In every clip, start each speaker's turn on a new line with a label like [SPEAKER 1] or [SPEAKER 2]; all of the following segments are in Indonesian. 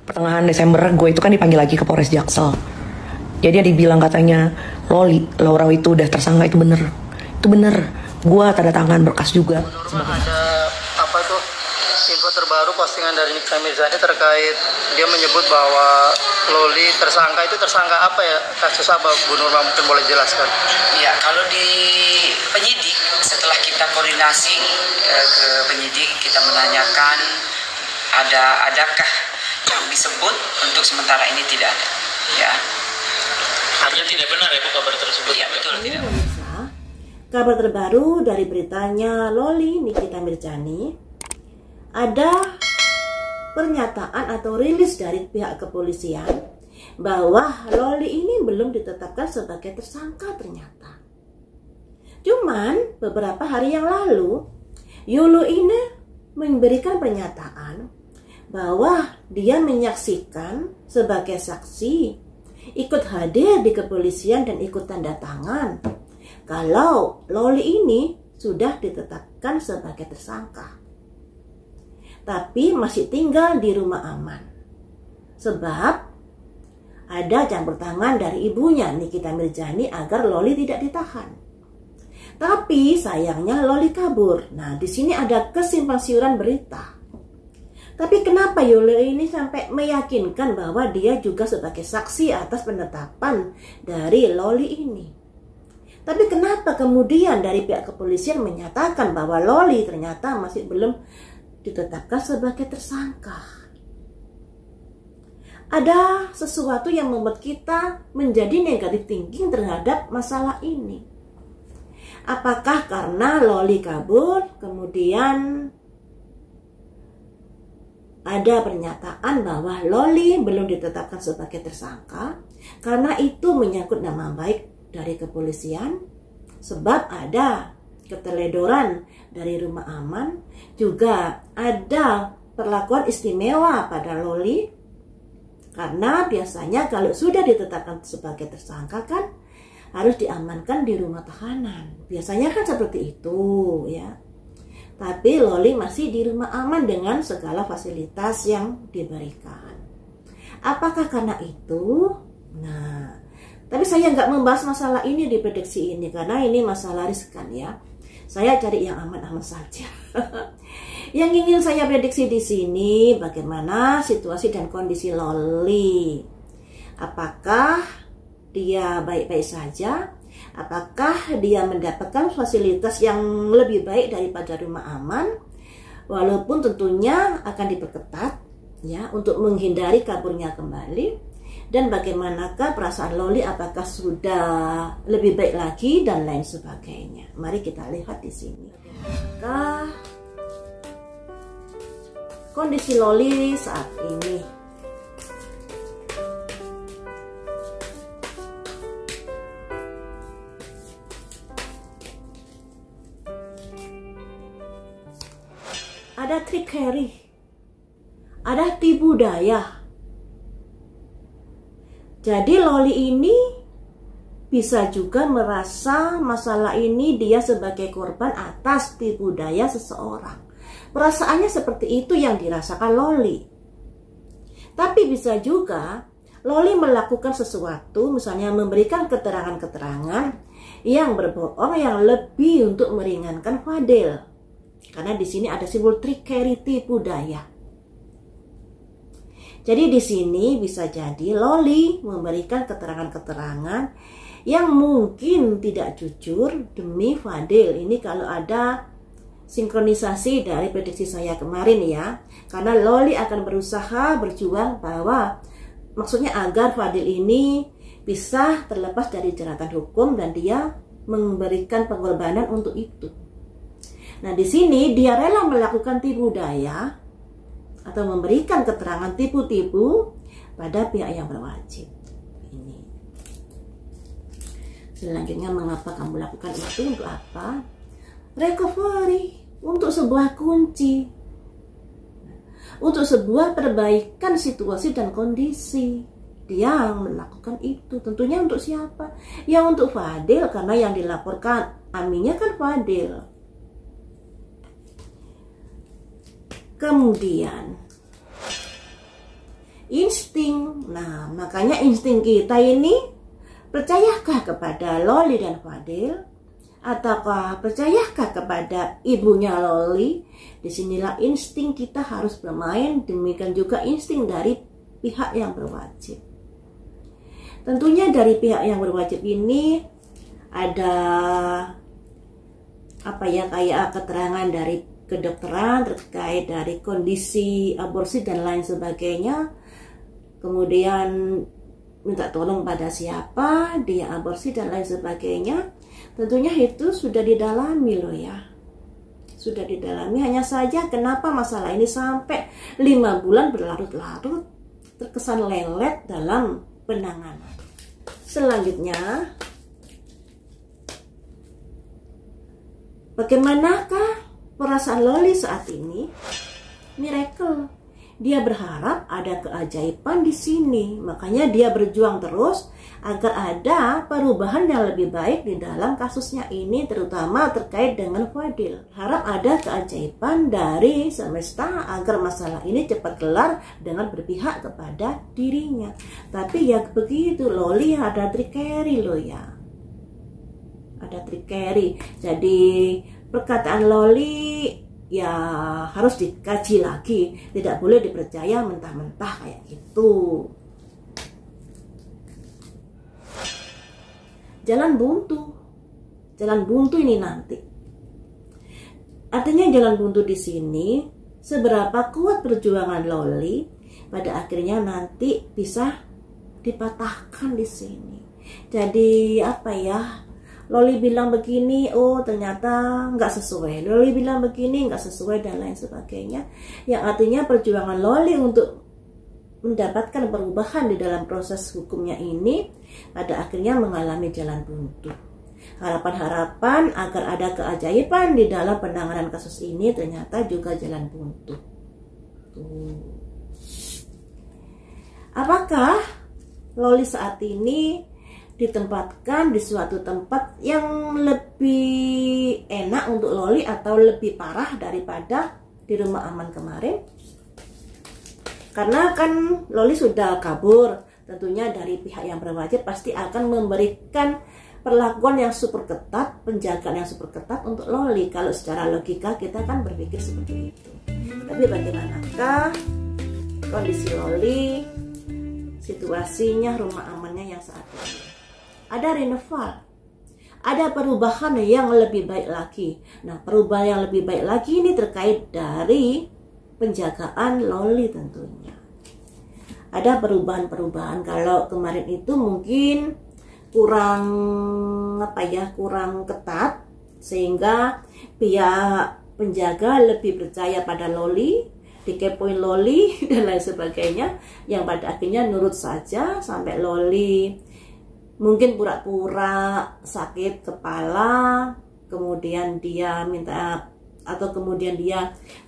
[SPEAKER 1] pertengahan Desember gue itu kan dipanggil lagi ke Polres Jaksel. Jadi dia dibilang katanya Laura itu udah tersangka. Itu bener, gue tanda tangan berkas juga.
[SPEAKER 2] Ada apa tuh info terbaru postingan dari Nikita Mirzani terkait dia menyebut bahwa Loli tersangka. Itu tersangka apa ya, kasus apa Bu Nurma, mungkin boleh jelaskan?
[SPEAKER 3] Ya, kalau di penyidik setelah kita koordinasi ke penyidik, kita menanyakan adakah yang disebut, untuk sementara ini tidak ada. Ya.
[SPEAKER 2] Artinya tidak benar ya Bu kabar tersebut?
[SPEAKER 3] Iya, betul, tidak.
[SPEAKER 4] Kabar terbaru dari beritanya Loli Nikita Mirzani, ada pernyataan atau rilis dari pihak kepolisian bahwa Loli ini belum ditetapkan sebagai tersangka ternyata. Cuman beberapa hari yang lalu Yulu ini memberikan pernyataan bahwa dia menyaksikan sebagai saksi, ikut hadir di kepolisian dan ikut tanda tangan kalau Loli ini sudah ditetapkan sebagai tersangka, tapi masih tinggal di rumah aman sebab ada campur tangan dari ibunya Nikita Mirzani agar Loli tidak ditahan. Tapi sayangnya Loli kabur. Nah, di sini ada kesimpang siuran berita. Tapi kenapa Yuli ini sampai meyakinkan bahwa dia juga sebagai saksi atas penetapan dari Loli ini? Tapi kenapa kemudian dari pihak kepolisian menyatakan bahwa Loli ternyata masih belum ditetapkan sebagai tersangka? Ada sesuatu yang membuat kita menjadi negatif thinking terhadap masalah ini. Apakah karena Loli kabur, kemudian ada pernyataan bahwa Loli belum ditetapkan sebagai tersangka karena itu menyangkut nama baik dari kepolisian, sebab ada keteledoran dari rumah aman, juga ada perlakuan istimewa pada Loli, karena biasanya kalau sudah ditetapkan sebagai tersangka kan harus diamankan di rumah tahanan. Biasanya kan seperti itu ya. Tapi Loli masih di rumah aman dengan segala fasilitas yang diberikan. Apakah karena itu? Nah, tapi saya nggak membahas masalah ini di prediksi ini karena ini masalah riskan ya. Saya cari yang aman-aman saja. Yang ingin saya prediksi di sini bagaimana situasi dan kondisi Loli. Apakah dia baik-baik saja? Apakah dia mendapatkan fasilitas yang lebih baik daripada rumah aman? Walaupun tentunya akan diperketat ya untuk menghindari kaburnya kembali. Dan bagaimanakah perasaan Loli, apakah sudah lebih baik lagi dan lain sebagainya. Mari kita lihat di sini. Apakah kondisi Loli saat ini? Ada trikeri, ada tipu daya. Jadi Loli ini bisa juga merasa masalah ini dia sebagai korban atas tipu daya seseorang. Perasaannya seperti itu yang dirasakan Loli. Tapi bisa juga Loli melakukan sesuatu, misalnya memberikan keterangan-keterangan yang berbohong yang lebih untuk meringankan Fadil. Karena di sini ada simbol trikeri, tipu daya. Jadi di sini bisa jadi Loli memberikan keterangan-keterangan yang mungkin tidak jujur demi Fadil. Ini kalau ada sinkronisasi dari prediksi saya kemarin ya. Karena Loli akan berusaha berjuang bahwa maksudnya agar Fadil ini bisa terlepas dari jeratan hukum dan dia memberikan pengorbanan untuk itu. Nah, di sini dia rela melakukan tipu daya atau memberikan keterangan tipu-tipu pada pihak yang berwajib. Ini. Selanjutnya, mengapa kamu lakukan itu? Untuk apa? Recovery, untuk sebuah kunci, untuk sebuah perbaikan situasi dan kondisi. Dia melakukan itu. Tentunya untuk siapa? Ya untuk Fadil, karena yang dilaporkan aminnya kan Fadil. Kemudian insting. Nah, makanya insting kita ini, percayakah kepada Loli dan Fadil? Ataukah percayakah kepada ibunya Loli? Disinilah insting kita harus bermain, demikian juga insting dari pihak yang berwajib. Tentunya dari pihak yang berwajib ini ada kayak keterangan dari kedokteran terkait dari kondisi aborsi dan lain sebagainya. Kemudian minta tolong pada siapa, dia aborsi dan lain sebagainya. Tentunya itu sudah didalami loh ya. Sudah didalami, hanya saja kenapa masalah ini sampai 5 bulan berlarut-larut, terkesan lelet dalam penanganan. Selanjutnya, bagaimanakah perasaan Loli saat ini? Miracle. Dia berharap ada keajaiban di sini, makanya dia berjuang terus agar ada perubahan yang lebih baik di dalam kasusnya ini, terutama terkait dengan Fadil. Harap ada keajaiban dari semesta agar masalah ini cepat kelar dengan berpihak kepada dirinya. Tapi ya begitu, Loli ada trikeri loh ya. Ada trikeri. Jadi perkataan Loli ya harus dikaji lagi, tidak boleh dipercaya mentah-mentah kayak gitu. Jalan buntu ini nanti. Artinya jalan buntu di sini, seberapa kuat perjuangan Loli, pada akhirnya nanti bisa dipatahkan di sini. Jadi Loli bilang begini, oh ternyata nggak sesuai. Loli bilang begini, nggak sesuai dan lain sebagainya. Yang artinya perjuangan Loli untuk mendapatkan perubahan di dalam proses hukumnya ini pada akhirnya mengalami jalan buntu. Harapan-harapan agar ada keajaiban di dalam penanganan kasus ini ternyata juga jalan buntu. Apakah Loli saat ini ditempatkan di suatu tempat yang lebih enak untuk Loli atau lebih parah daripada di rumah aman kemarin? Karena kan Loli sudah kabur, tentunya dari pihak yang berwajib pasti akan memberikan perlakuan yang super ketat, penjagaan yang super ketat untuk Loli. Kalau secara logika kita kan berpikir seperti itu. Tapi bagaimanakah kondisi Loli, situasinya, rumah amannya yang saat ini? Ada renewal, ada perubahan yang lebih baik lagi. Nah, perubahan yang lebih baik lagi ini terkait dari penjagaan Loli tentunya. Ada perubahan-perubahan. Kalau kemarin itu mungkin kurang ketat, sehingga pihak penjaga lebih percaya pada Loli, dikepoin Loli dan lain sebagainya, yang pada akhirnya nurut saja sampai Loli mungkin pura-pura sakit kepala, kemudian dia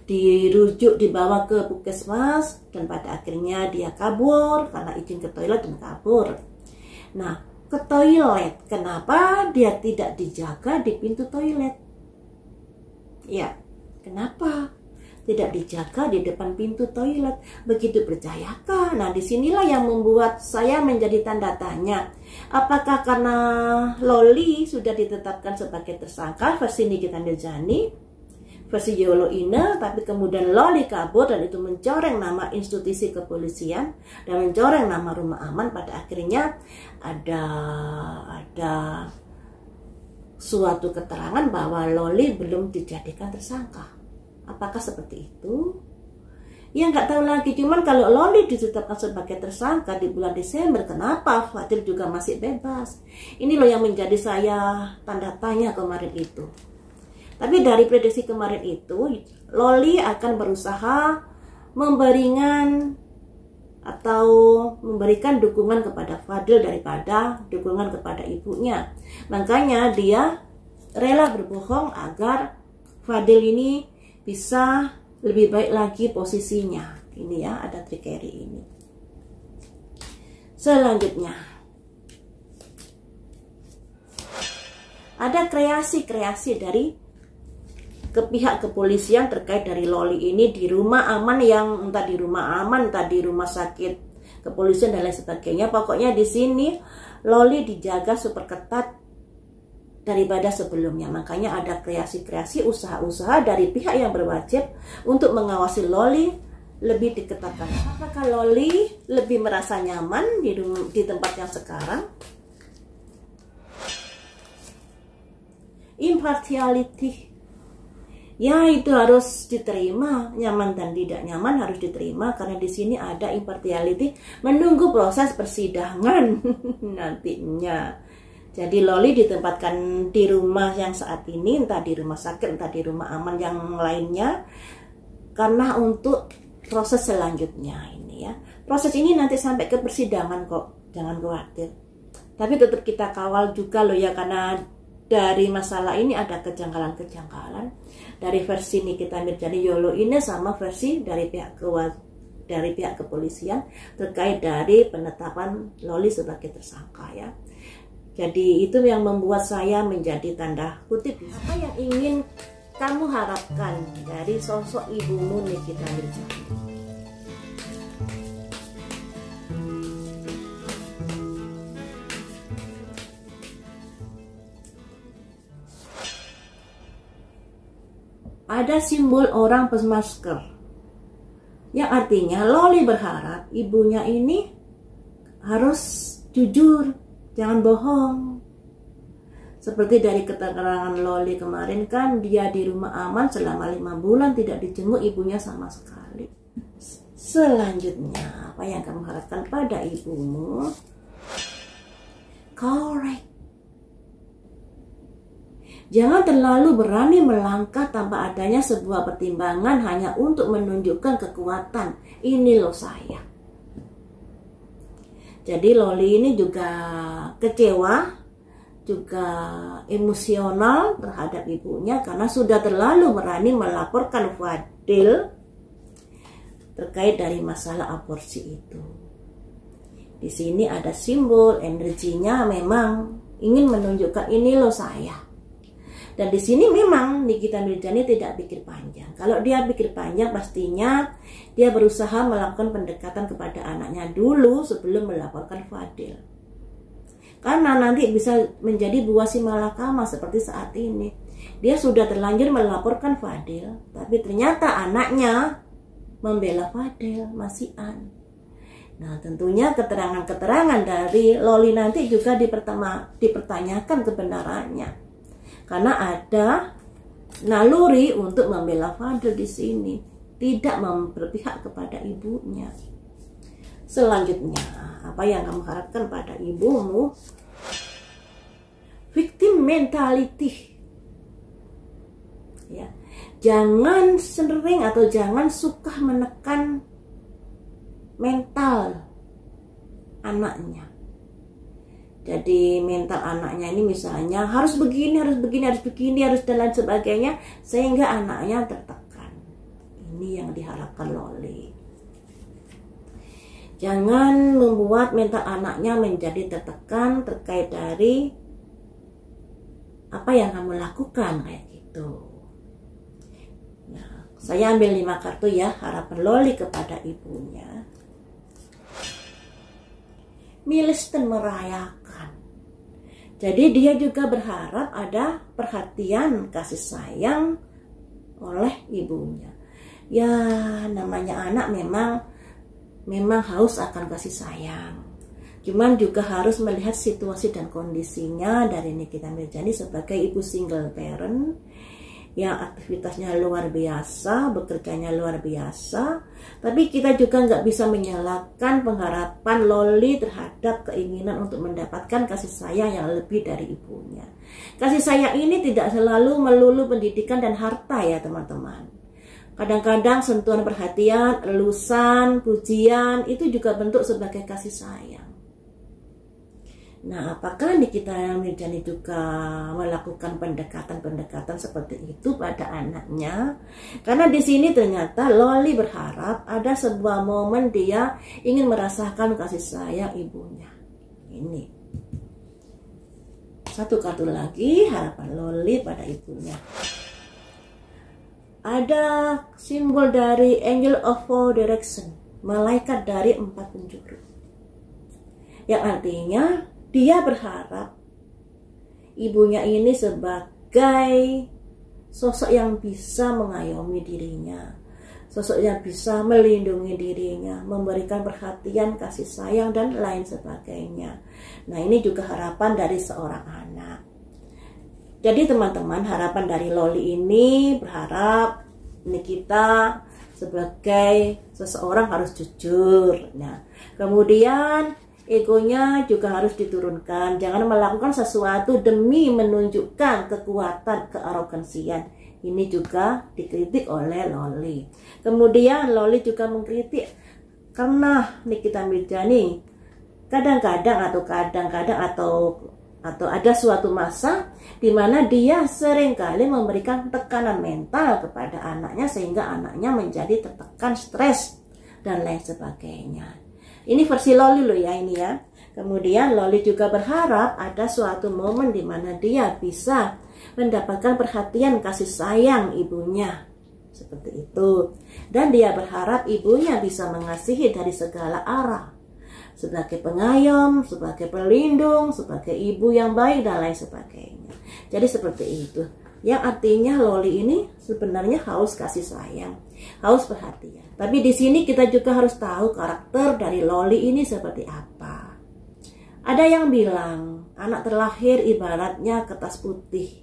[SPEAKER 4] dirujuk, dibawa ke puskesmas, dan pada akhirnya dia kabur karena izin ke toilet dan kabur. Nah, ke toilet, kenapa dia tidak dijaga di pintu toilet? Ya, kenapa tidak dijaga di depan pintu toilet? Begitu percayakah? Nah, disinilah yang membuat saya menjadi tanda tanya. Apakah karena Loli sudah ditetapkan sebagai tersangka versi Nikita Mirzani, versi Yolo Ine, tapi kemudian Loli kabur dan itu mencoreng nama institusi kepolisian dan mencoreng nama rumah aman, pada akhirnya ada suatu keterangan bahwa Loli belum dijadikan tersangka. Apakah seperti itu? Ya nggak tahu lagi. Cuman kalau Loli ditetapkan sebagai tersangka di bulan Desember, kenapa Fadil juga masih bebas? Ini loh yang menjadi saya tanda tanya kemarin itu. Tapi dari prediksi kemarin itu, Loli akan berusaha memberikan dukungan kepada Fadil daripada dukungan kepada ibunya. Makanya dia rela berbohong agar Fadil ini bisa lebih baik lagi posisinya. Ini ya, ada trikeri ini. Selanjutnya, ada kreasi-kreasi dari pihak kepolisian terkait dari Loli ini di rumah aman, yang entah di rumah aman, entah di rumah sakit kepolisian dan lain sebagainya. Pokoknya di sini Loli dijaga super ketat daripada sebelumnya. Makanya ada kreasi-kreasi usaha-usaha dari pihak yang berwajib untuk mengawasi Loli lebih diketatkan. Apakah Loli lebih merasa nyaman di tempat yang sekarang? Impartiality, ya itu harus diterima, nyaman dan tidak nyaman harus diterima karena di sini ada impartiality menunggu proses persidangan nantinya. Jadi Loli ditempatkan di rumah yang saat ini, entah di rumah sakit, entah di rumah aman yang lainnya, karena untuk proses selanjutnya ini ya. Proses ini nanti sampai ke persidangan kok, jangan khawatir. Tapi tetap kita kawal juga loh ya, karena dari masalah ini ada kejanggalan-kejanggalan dari versi Nikita Mirzani Yolo ini sama versi dari pihak kepolisian terkait dari penetapan Loli sebagai tersangka ya. Jadi itu yang membuat saya menjadi tanda kutip. Apa yang ingin kamu harapkan dari sosok ibumu Nikita Mirzani? Ada simbol orang bermasker, yang artinya Loli berharap ibunya ini harus jujur, jangan bohong. Seperti dari keterangan Loli kemarin kan, dia di rumah aman selama 5 bulan tidak dijenguk ibunya sama sekali. Selanjutnya, apa yang kamu harapkan pada ibumu? Correct. Jangan terlalu berani melangkah tanpa adanya sebuah pertimbangan hanya untuk menunjukkan kekuatan. Ini loh saya. Jadi Loli ini juga kecewa, juga emosional terhadap ibunya karena sudah terlalu berani melaporkan Fadil terkait dari masalah aborsi itu. Di sini ada simbol energinya memang ingin menunjukkan ini loh saya. Dan di sini memang Nikita Mirzani tidak pikir panjang. Kalau dia pikir panjang pastinya dia berusaha melakukan pendekatan kepada anaknya dulu sebelum melaporkan Fadil. Karena nanti bisa menjadi buah si malakama seperti saat ini. Dia sudah terlanjur melaporkan Fadil, tapi ternyata anaknya membela Fadil, Masian. Nah tentunya keterangan-keterangan dari Loli nanti juga dipertanyakan kebenarannya. Karena ada naluri untuk membela Fadil di sini, tidak berpihak kepada ibunya. Selanjutnya, apa yang kamu harapkan pada ibumu? Victim mentality. Ya, jangan sering atau jangan suka menekan mental anaknya. Jadi mental anaknya ini misalnya harus begini, harus dan lain sebagainya, sehingga anaknya tertekan. Ini yang diharapkan Loli. Jangan membuat mental anaknya menjadi tertekan terkait dari apa yang kamu lakukan kayak gitu. Nah, saya ambil 5 kartu ya, harapan Loli kepada ibunya. Milestone merayakan. Jadi dia juga berharap ada perhatian, kasih sayang oleh ibunya. Ya namanya anak memang haus akan kasih sayang. Cuman juga harus melihat situasi dan kondisinya dari Nikita Mirzani sebagai ibu single parent yang aktivitasnya luar biasa, bekerjanya luar biasa. Tapi kita juga nggak bisa menyalahkan pengharapan Loli terhadap keinginan untuk mendapatkan kasih sayang yang lebih dari ibunya. Kasih sayang ini tidak selalu melulu pendidikan dan harta ya teman-teman. Kadang-kadang sentuhan perhatian, elusan, pujian itu juga bentuk sebagai kasih sayang. Nah, apakah Nikita Mirzani juga melakukan pendekatan-pendekatan seperti itu pada anaknya? Karena di sini ternyata Loli berharap ada sebuah momen dia ingin merasakan kasih sayang ibunya. Ini. Satu kartu lagi, harapan Loli pada ibunya. Ada simbol dari Angel of Four Direction, malaikat dari 4 penjuru. Yang artinya dia berharap ibunya ini sebagai sosok yang bisa mengayomi dirinya, sosok yang bisa melindungi dirinya, memberikan perhatian, kasih sayang, dan lain sebagainya. Nah, ini juga harapan dari seorang anak. Jadi teman-teman, harapan dari Loli ini berharap Nikita sebagai seseorang harus jujur. Nah, kemudian egonya juga harus diturunkan. Jangan melakukan sesuatu demi menunjukkan kekuatan, kearogansian. Ini juga dikritik oleh Loli. Kemudian Loli juga mengkritik karena Nikita Mirzani kadang-kadang atau ada suatu masa di mana dia seringkali memberikan tekanan mental kepada anaknya sehingga anaknya menjadi tertekan, stres, dan lain sebagainya. Ini versi Loli loh ya ini ya. Kemudian Loli juga berharap ada suatu momen di mana dia bisa mendapatkan perhatian kasih sayang ibunya. Seperti itu. Dan dia berharap ibunya bisa mengasihi dari segala arah. Sebagai pengayom, sebagai pelindung, sebagai ibu yang baik, dan lain sebagainya. Jadi seperti itu. Yang artinya Loli ini sebenarnya haus kasih sayang, haus perhatian. Tapi di sini kita juga harus tahu karakter dari Loli ini seperti apa. Ada yang bilang anak terlahir ibaratnya kertas putih.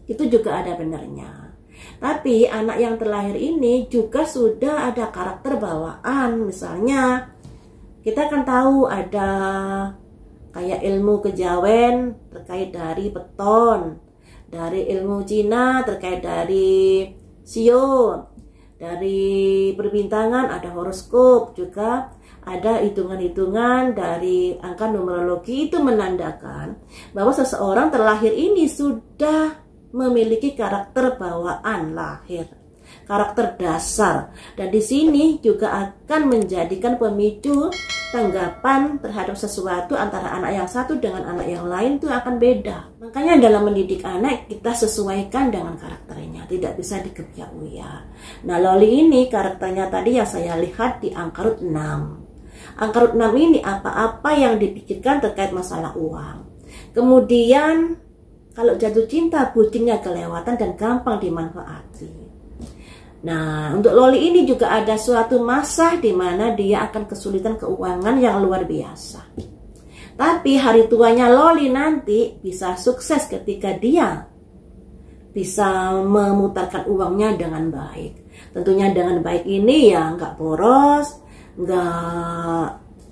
[SPEAKER 4] Itu juga ada benarnya. Tapi anak yang terlahir ini juga sudah ada karakter bawaan. Misalnya kita kan tahu ada kayak ilmu kejawen terkait dari peton, dari ilmu Cina terkait dari sio, dari perbintangan ada horoskop, juga ada hitungan-hitungan dari angka numerologi. Itu menandakan bahwa seseorang terlahir ini sudah memiliki karakter bawaan lahir, karakter dasar, dan di sini juga akan menjadikan pemicu tanggapan terhadap sesuatu antara anak yang satu dengan anak yang lain itu akan beda. Makanya dalam mendidik anak kita sesuaikan dengan karakternya, tidak bisa dikebiak-uyak. Nah, Loli ini karakternya tadi yang saya lihat di angka rut 6. Angka rut 6 ini apa-apa yang dipikirkan terkait masalah uang. Kemudian kalau jatuh cinta bucinnya kelewatan dan gampang dimanfaati. Nah, untuk Loli ini juga ada suatu masa di mana dia akan kesulitan keuangan yang luar biasa. Tapi hari tuanya Loli nanti bisa sukses ketika dia bisa memutarkan uangnya dengan baik. Tentunya dengan baik ini ya nggak boros, nggak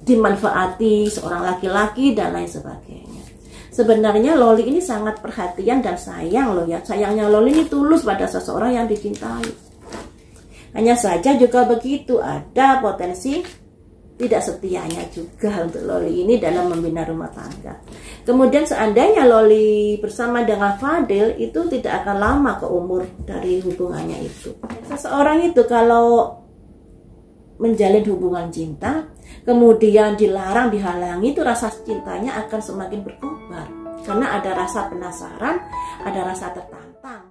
[SPEAKER 4] dimanfaati seorang laki-laki dan lain sebagainya. Sebenarnya Loli ini sangat perhatian dan sayang loh ya. Sayangnya Loli ini tulus pada seseorang yang dicintai. Hanya saja juga begitu ada potensi tidak setianya juga untuk Loli ini dalam membina rumah tangga. Kemudian seandainya Loli bersama dengan Fadil itu tidak akan lama ke umur dari hubungannya itu. Seseorang itu kalau menjalin hubungan cinta kemudian dilarang, dihalangi, itu rasa cintanya akan semakin berkobar karena ada rasa penasaran, ada rasa tertantang.